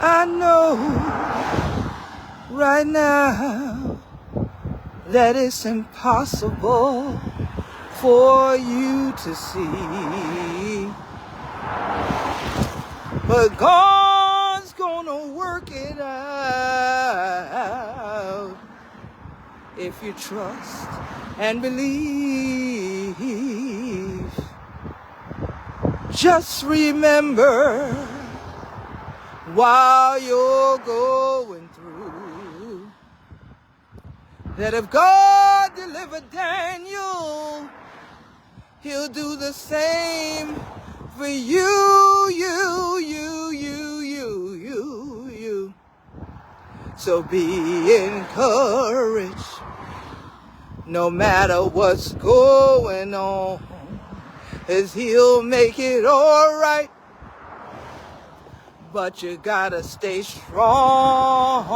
I know right now that it's impossible for you to see, but God's gonna work it out if you trust and believe. Just remember, while you're going through, that if God delivered Daniel, He'll do the same for you. So be encouraged, no matter what's going on, as He'll make it all right. But you gotta stay strong.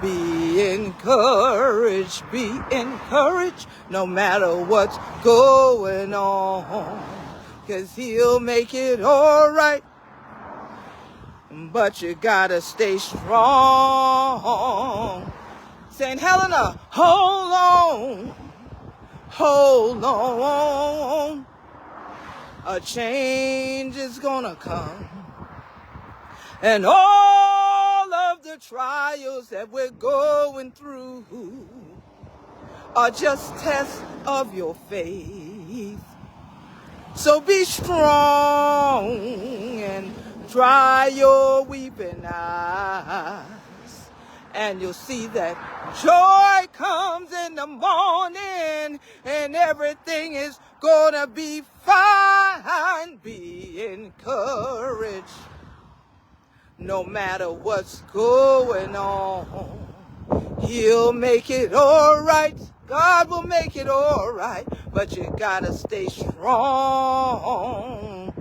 Be encouraged, no matter what's going on, 'cause He'll make it all right. But you gotta stay strong. St. Helena, hold on. A change is gonna come. And all of the trials that we're going through are just tests of your faith. So be strong and dry your weeping eyes, and you'll see that joy comes in the morning, and everything is gonna be fine. Be encouraged, no matter what's going on. He'll make it all right. God will make it all right, but you gotta stay strong.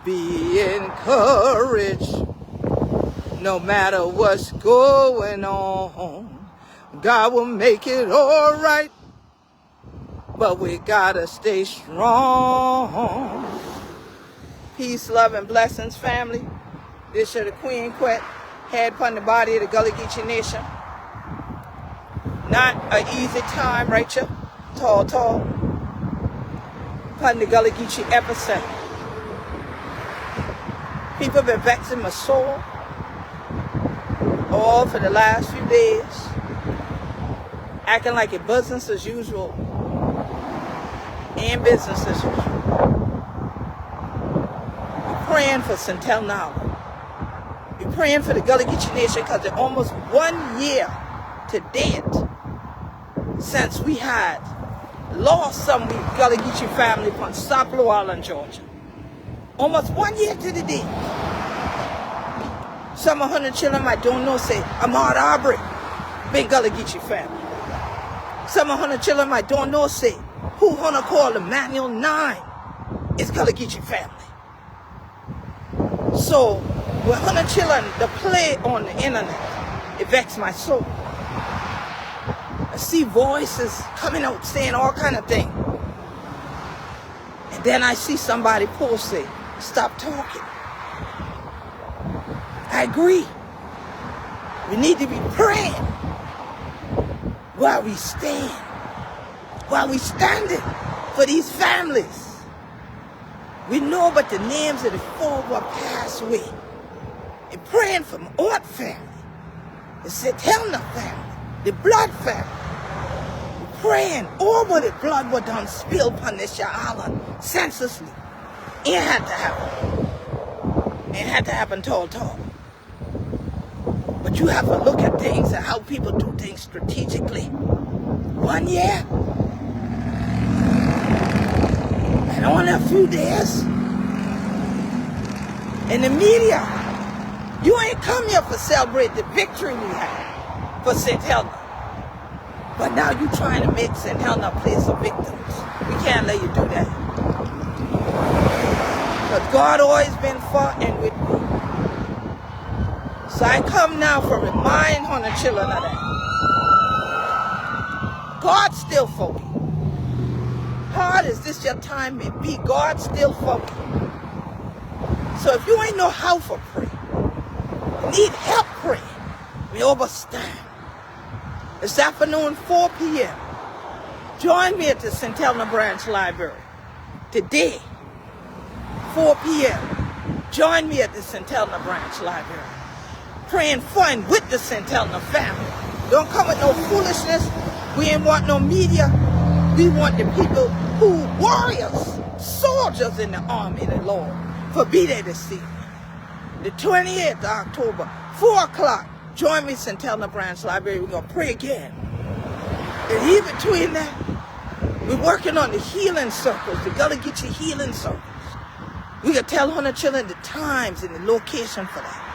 Be encouraged, no matter what's going on. God will make it all right, but we gotta stay strong. Peace, love, and blessings, family. This is the Queen Quet, head upon the body of the Gullah Geechee Nation. Not an easy time, right, you? Tall. Upon the Gullah Geechee epicenter. People have been vexing my soul all for the last few days, acting like it business as usual and business as usual. We're praying for St. Helena. We're praying for the Gullah Geechee Nation, because it's almost 1 year to date since we had lost some Gullah Geechee family from Sapelo Island, Georgia. Almost 1 year to the day. Some 100 children I don't know say, Ahmad Aubrey, been Gullah Geechee family. Some 100 children I don't know say, who wanna call Emmanuel 9 is Gullah Geechee family. So, with 100 children to play on the internet, it vexed my soul. I see voices coming out saying all kind of things. And then I see somebody post say, stop talking. I agree. We need to be praying while we stand, while we standing for these families. We know but the names of the four who passed away. And praying for my aunt family, the St. Helena family, the blood family. We're praying over the blood was done spilled upon this island senselessly. It had to happen. It had to happen tall. But you have to look at things and how people do things strategically. 1 year. And only a few days. In the media, you ain't come here to celebrate the victory we had for St. Helena. But now you're trying to make St. Helena a place of victims. We can't let you do that. But God always been for and with me. So I come now for remind on the children of that. God still for me. Hard as this your time may be, God still for me. So if you ain't know how for pray, need help praying, we overstand. This afternoon, 4 p.m., join me at the St. Helena Branch Library. Today, 4 p.m., join me at the St. Helena Branch Library. Praying for and with the St. Helena family. Don't come with no foolishness. We ain't want no media. We want the people who warriors, soldiers in the army of the Lord, for be there to see me. The 28th of October, 4 o'clock, join me at St. Helena Branch Library. We're going to pray again. And in between that, we're working on the healing circles, the Gullah Geechee healing circles. We can tell 100 children the times and the location for that.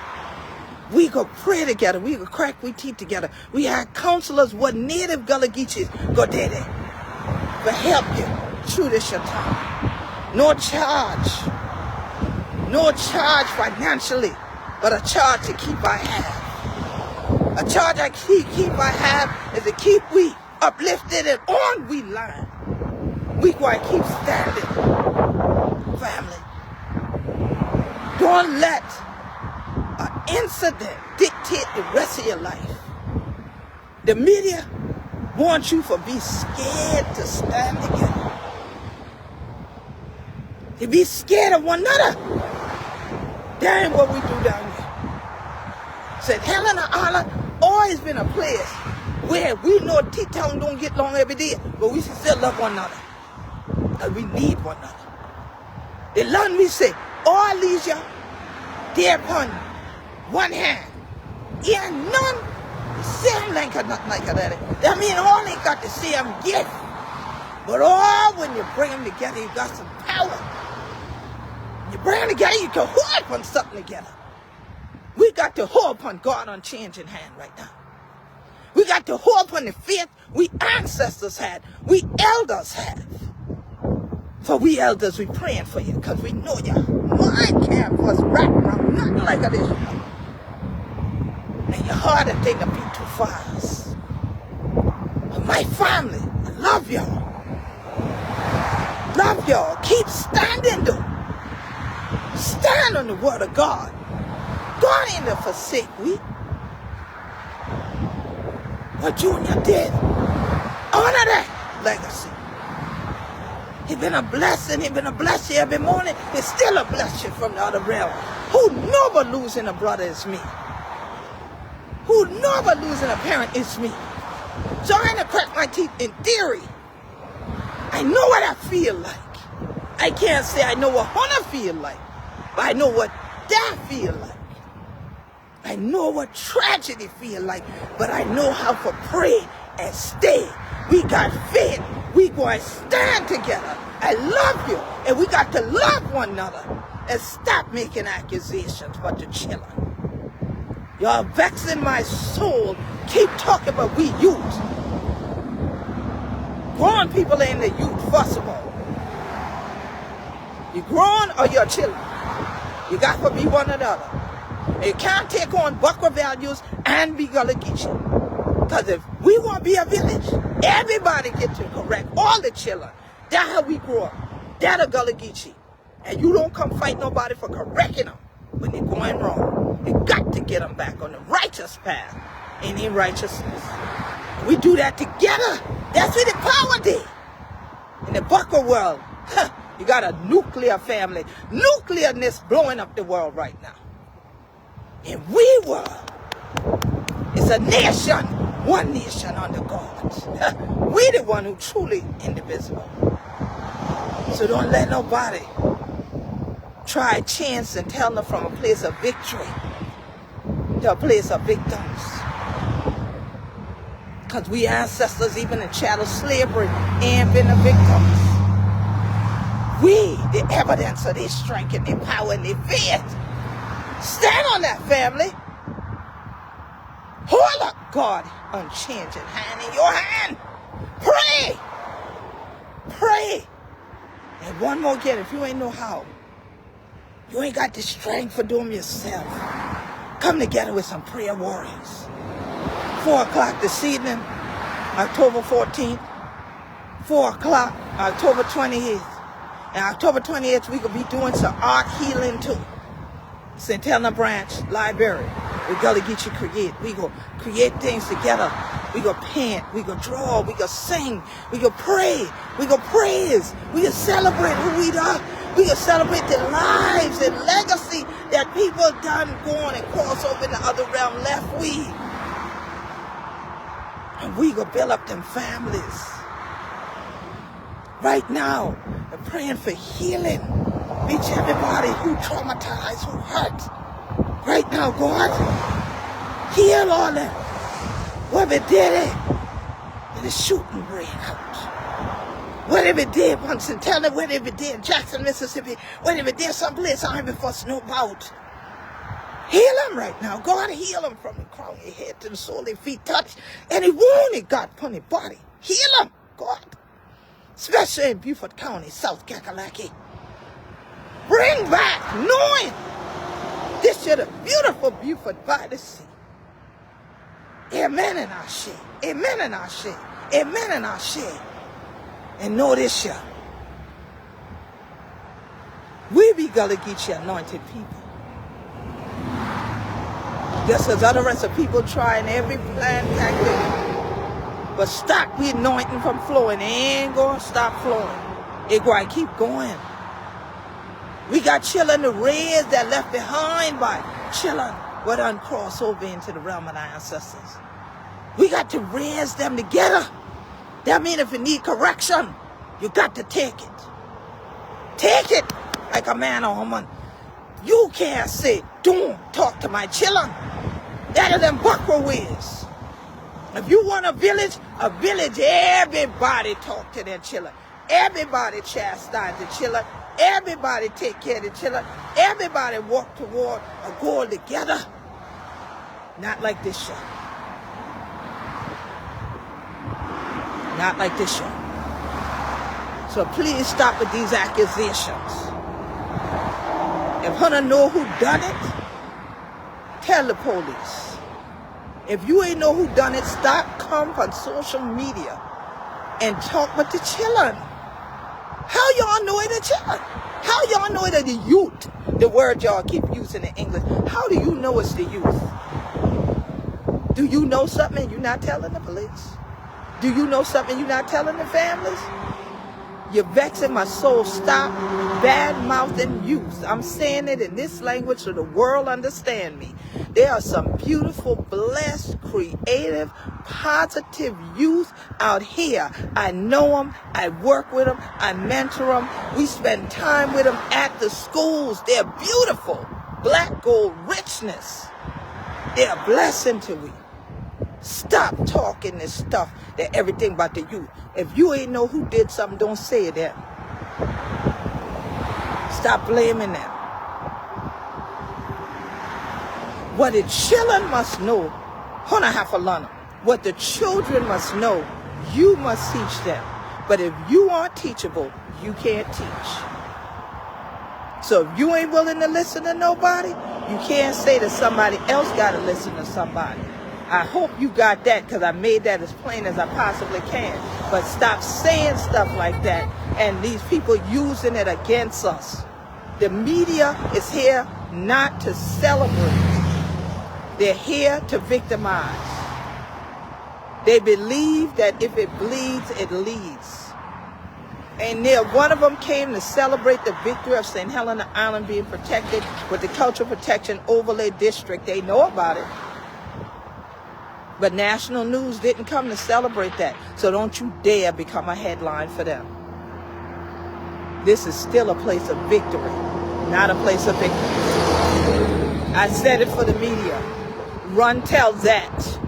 We go pray together. We go crack we teeth together. We had counselors, what native Gullah Geechees go there to help you through this your time. No charge. No charge financially, but a charge to keep I have. A charge I keep I have is to keep we uplifted and on we line. We going to keep standing. Family. Don't let an incident dictate the rest of your life. The media wants you to be scared to stand together. To be scared of one another. That ain't what we do down here. Said Helena Island always been a place where we know T-Town don't get along every day, but we still love one another. Because we need one another. The land we say, all leisure, there upon one hand. Yeah, none same like or nothing like that. That mean all ain't got the same gift. But all when you bring them together, you got some power. You bring them together, you can hold upon something together. We got to hold upon God unchanging hand right now. We got to hold upon the faith we ancestors had, we elders have. For we elders, we praying for you because we know your mind can't was right around nothing like this. And your heart and think to beat too fast. But my family, I love y'all. Love y'all. Keep standing though. Stand on the word of God. God ain't to forsake we. What Junior did. Honor that legacy. He been a blessing. He been a blessing every morning. He's still a blessing from the other realm. Who never losing a brother is me. Who never losing a parent is me. So I ain't to crack my teeth in theory. I know what I feel like. I can't say I know what Hunter feel like. But I know what that feel like. I know what tragedy feel like. But I know how to pray and stay. We got faith. We going to stand together. I love you. And we got to love one another. And stop making accusations for the children. Y'all vexing my soul. Keep talking about we youth. Grown people ain't the youth, first of all. You grown or you're children. You got to be one another. And you can't take on Buckra values and be Gullah Geechee. Because if we want to be a village, everybody get to correct all the children. That's how we grow up. That's a Gullah Geechee. And you don't come fight nobody for correcting them when they're going wrong. You got to get them back on the righteous path and in righteousness. We do that together. That's where the power day. In the Buckra world, you got a nuclear family. Nuclearness blowing up the world right now. In we world, it's a nation, one nation under God. We the one who truly indivisible. So don't let nobody try chance and tell them from a place of victory to a place of victims. Because we ancestors, even in chattel slavery, ain't been the victims. We, the evidence of their strength and their power and their faith. Stand on that, family. Hold up God unchanging hand in your hand. Pray. Pray. And one more again, if you ain't know how, you ain't got the strength for doing yourself. Come together with some prayer warriors. 4 o'clock this evening, October 14th. 4 o'clock, October 28th. And October 28th, we could be doing some art healing too. St. Helena Branch Library. We Gullah Geechee create. We go create things together. We go paint. We go draw. We go sing. We go pray. We go praise. We go celebrate who we are. We go celebrate the lives and legacy that people done gone and cross over in the other realm left we. And we go build up them families. Right now, I'm praying for healing. Reach everybody who traumatized, who hurt. Right now, God, heal all them. Whatever did it, and the shooting break out. Whatever it did, once and tell them whatever it did, Jackson, Mississippi, whatever it did, someplace I haven't fussed no about. Heal them right now. God, heal them from the crown of your head to the sole of their feet. Touch any wound it got upon their body. Heal them, God. Especially in Beaufort County, South Kakalaki. Bring back knowing this is a beautiful Beaufort by the sea. Amen and Ashe. Amen and Ashe. Amen and Ashe. And know this year, we be Gullah Geechee anointed people. Just as other rest of people trying every plan, tactic, but stop the anointing from flowing. It ain't going to stop flowing. It going to keep going. We got children to raise that left behind by children what uncross over into the realm of our ancestors. We got to raise them together. That means if you need correction, you got to take it. Take it like a man or woman. You can't say, don't talk to my children. That are them buckle ways. If you want a village, everybody talk to their children. Everybody chastise the children. Everybody take care of the children. Everybody walk toward a goal together. Not like this show. Not like this show. So please stop with these accusations. If Hunter know who done it, tell the police. If you ain't know who done it, stop come on social media and talk with the children. How y'all know it the children? How y'all know it the youth? The word y'all keep using in English. How do you know it's the youth? Do you know something and you're not telling the police? Do you know something you're not telling the families? You're vexing my soul. Stop bad-mouthing youth. I'm saying it in this language so the world understand me. There are some beautiful, blessed, creative, positive youth out here. I know them. I work with them. I mentor them. We spend time with them at the schools. They're beautiful. Black gold richness. They're a blessing to we. Stop talking this stuff that everything about the youth. If you ain't know who did something, don't say that. Stop blaming them. What the children must know, what the children must know, you must teach them. But if you aren't teachable, you can't teach. So if you ain't willing to listen to nobody, you can't say that somebody else got to listen to somebody. I hope you got that because I made that as plain as I possibly can. But stop saying stuff like that and these people using it against us. The media is here not to celebrate. They're here to victimize. They believe that if it bleeds, it leads. And one of them came to celebrate the victory of St. Helena Island being protected with the Cultural Protection Overlay District. They know about it. But national news didn't come to celebrate that. So don't you dare become a headline for them. This is still a place of victory, not a place of victory. I said it for the media. Run tell that.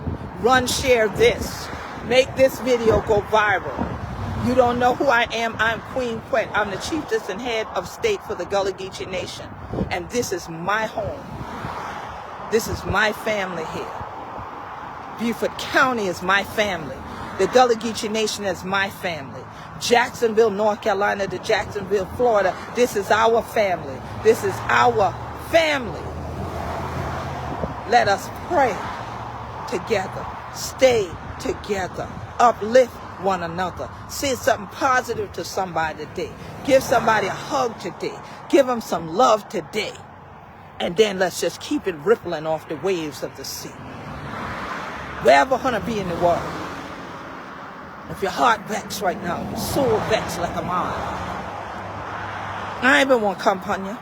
Run share this. Make this video go viral. You don't know who I am. I'm Queen Quet. I'm the Chieftess and head of state for the Gullah Geechee Nation. And this is my home. This is my family here. Beaufort County is my family. The Gullah Geechee Nation is my family. Jacksonville, North Carolina to Jacksonville, Florida. This is our family. This is our family. Let us pray together. Stay together. Uplift one another. Say something positive to somebody today. Give somebody a hug today. Give them some love today. And then let's just keep it rippling off the waves of the sea. Wherever gonna be in the world. If your heart vexed right now, your soul vexed like a mine, I even want to come upon you.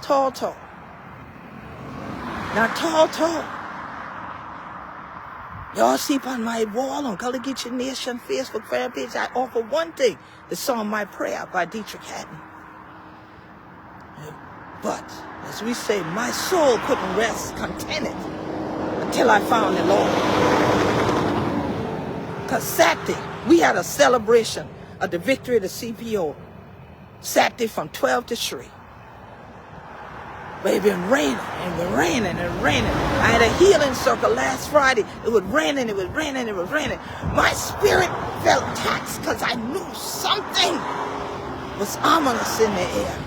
Tall. Now tall. Y'all see upon my wall on Gullah Geechee Nation Facebook fan page, I offer one thing, the song My Prayer by Dietrich Haddon. But, as we say, my soul couldn't rest contented until I found the Lord. Because Saturday, we had a celebration of the victory of the CPO. Saturday from 12 to 3. But it been raining. I had a healing circle last Friday. It was raining. My spirit felt taxed because I knew something was ominous in the air.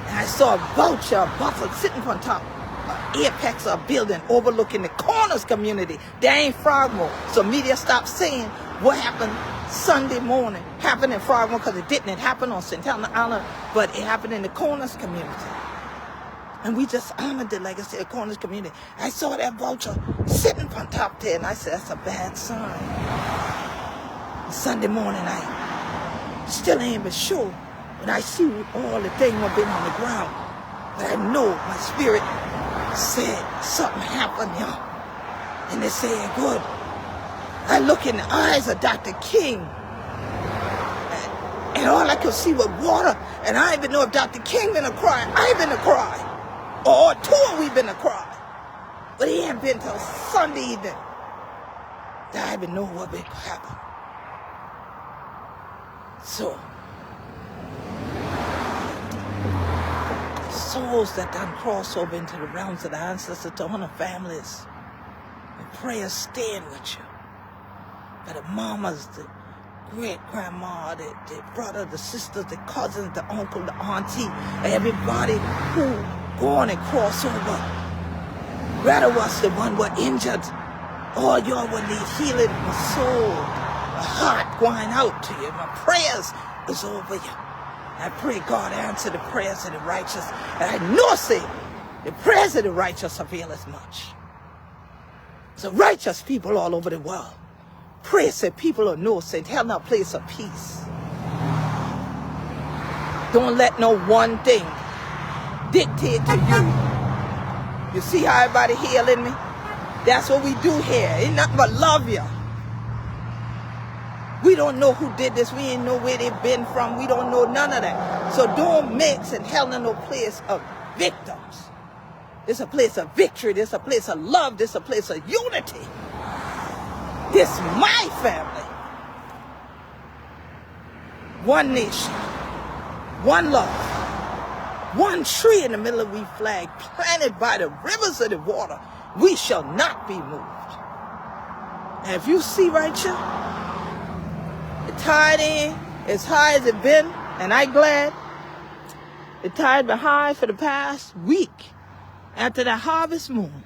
And I saw a vulture, a buffalo sitting on top of apex of a building overlooking the Corners community. There ain't Frogmore. So media stopped saying what happened Sunday morning happened in Frogmore, because it didn't. It happened on St. Helena Island, but it happened in the Corners community. And we just honored the legacy of the Corners community. I saw that vulture sitting on top there, and I said, that's a bad sign. Sunday morning, I still ain't been sure, but I see all the things have been on the ground. But I know my spirit said something happened here. And they said, good. I look in the eyes of Dr. King, and all I could see was water. And I even know if Dr. King been a cry, I been a cry. Or two of we been a cry. But he ain't been till Sunday evening that I even know what been happen. So, souls that done cross over into the realms of the ancestors, to honor families, and prayers staying with you. For the mamas, the great-grandma, the brother, the sisters, the cousins, the uncle, the auntie, everybody who going and cross over. Rather was the one who injured. All y'all will need healing, my soul, my heart going out to you. My prayers is over you. I pray God answer the prayers of the righteous. And I know, say, the prayers of the righteous avail as much. So righteous people all over the world, pray, say, people who know, St. Helena, a place of peace. Don't let no one thing dictate to you. You see how everybody healing me? That's what we do here. Ain't nothing but love you. We don't know who did this. We ain't know where they've been from. We don't know none of that. So don't make St. Helena no place of victims. It's a place of victory. It's a place of love. It's a place of unity. This is my family. One nation. One love. One tree in the middle of we flag, planted by the rivers of the water. We shall not be moved. And if you see right here, the tide ain't as high as it been, and I glad. The tide been high for the past week after the harvest moon.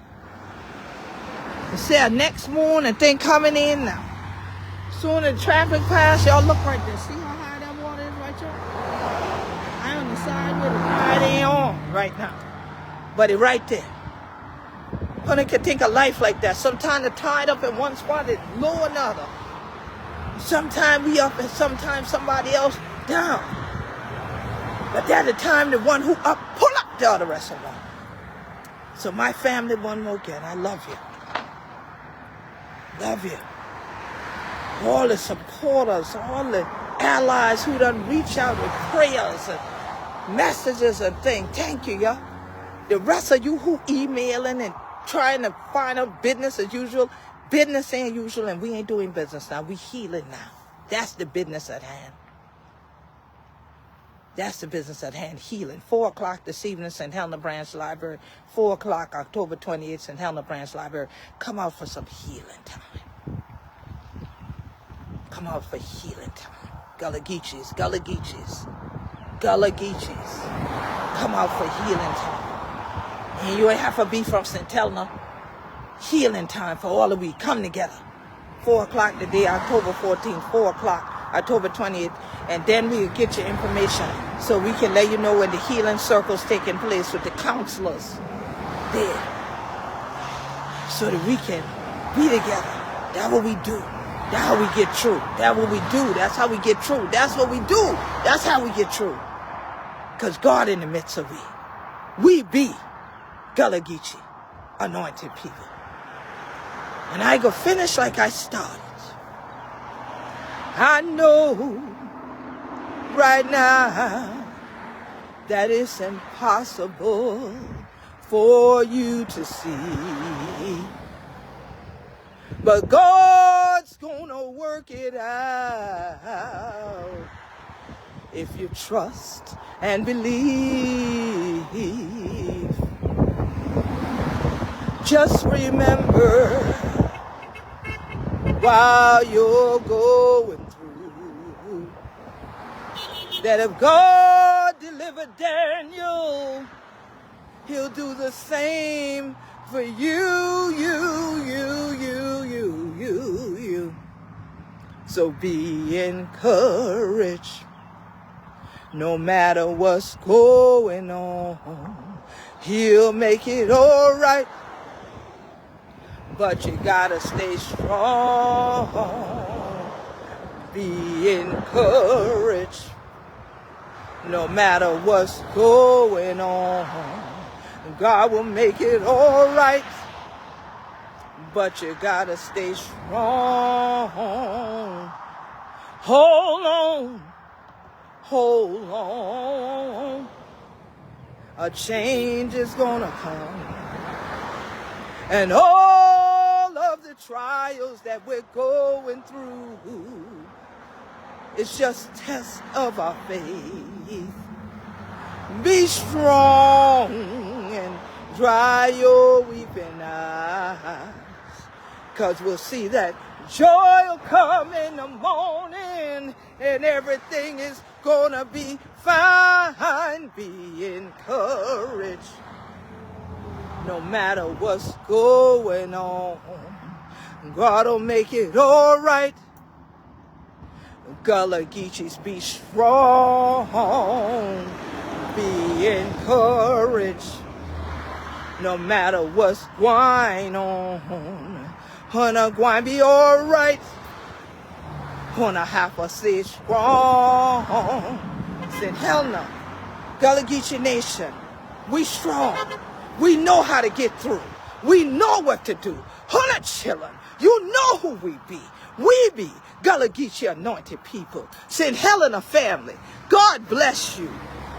You see our next moon and thing coming in now. Soon the traffic pass, y'all look right there. See how high that water is right there? I'm on the side where the tide ain't on right now. But it right there. Honey can think of life like that. Sometimes the tide up in one spot is low another. Sometimes we up and sometimes somebody else down. But at the time, the one who up, pull up the other reservoir. So my family, one more again, I love you. Love you. All the supporters, all the allies who done reach out with prayers and messages and things. Thank you, y'all. The rest of you who emailing and trying to find out business as usual. Business ain't usual, and we ain't doing business now. We healing now. That's the business at hand. That's the business at hand, healing. 4 o'clock this evening, St. Helena Branch Library. 4 o'clock, October 28th, St. Helena Branch Library. Come out for some healing time. Come out for healing time. Gullah Geechees, Gullah Geechees, Gullah Geechees. Come out for healing time. And you ain't have to be from St. Helena. Healing time for all of we. Come together. 4 o'clock today, October 14th, 4 o'clock, October 28th. And then we'll get your information So we can let you know when the healing circle's taking place with the counselors there. So that we can be together. That's what we do. That's how we get through. That's what we do. That's how we get through. That's what we do. That's how we get through. Because God in the midst of it. We be Gullah Geechee, anointed people. And I go finish like I started. I know right now that it's impossible for you to see. But God's gonna work it out if you trust and believe. Just remember while you're going through that if God delivered Daniel, He'll do the same for you. So be encouraged. No matter what's going on, He'll make it all right. But you gotta stay strong. Be encouraged. No matter what's going on, God will make it all right. But you gotta stay strong. Hold on. Hold on. A change is gonna come. And all of the trials that we're going through, it's just tests of our faith. Be strong and dry your weeping eyes, 'cause we'll see that joy will come in the morning and everything is gonna be fine. Be encouraged. No matter what's going on, God will make it all right. Gullah Geechees, be strong. Be encouraged. No matter what's going on, Hannah going be all right. Hannah have to stay strong. Said Helena, Gullah Geechee Nation, we strong. We know how to get through. We know what to do. Hannah children, you know who we be. We be Gullah Geechee anointed people. Said Helena family, God bless you.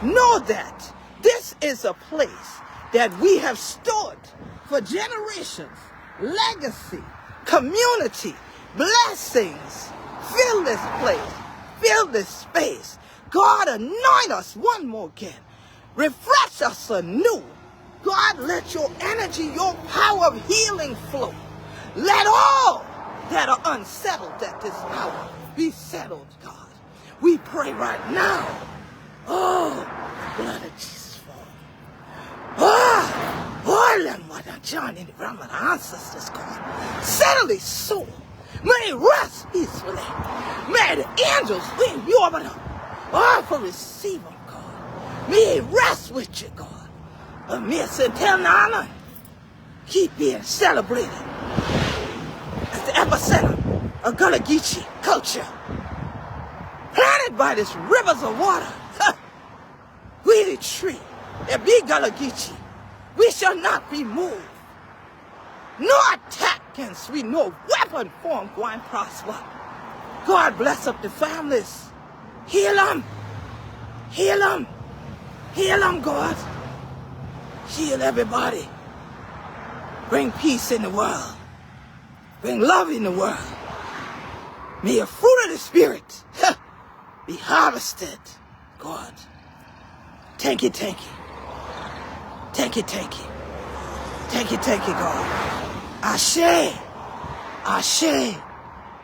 Know that this is a place that we have stood for generations. Legacy, community, blessings. Fill this place. Fill this space. God, anoint us one more again. Refresh us anew. God, let your energy, your power of healing flow. Let all that are unsettled at this hour be settled, God. We pray right now. Oh, the blood of Jesus fall. Oh, Mother John and the ancestors, God. Settle his soul. May he rest peacefully. May the angels leave you over them. Oh, for receive them, God. May he rest with you, God. Amir Centennial, keep being celebrated as the epicenter of Gullah Geechee culture. Planted by these rivers of water. We the tree that be Gullah Geechee. We shall not be moved. No attack against we, no weapon formed going prosper. God bless up the families. Heal them. Heal them. Heal them, God. Heal everybody. Bring peace in the world. Bring love in the world. May the fruit of the Spirit be harvested, God. Thank you, thank you. Thank you, thank you. Thank you, God. Ashe, Ashe,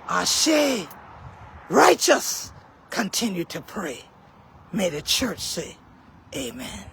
Ashe. Righteous, continue to pray. May the church say, amen.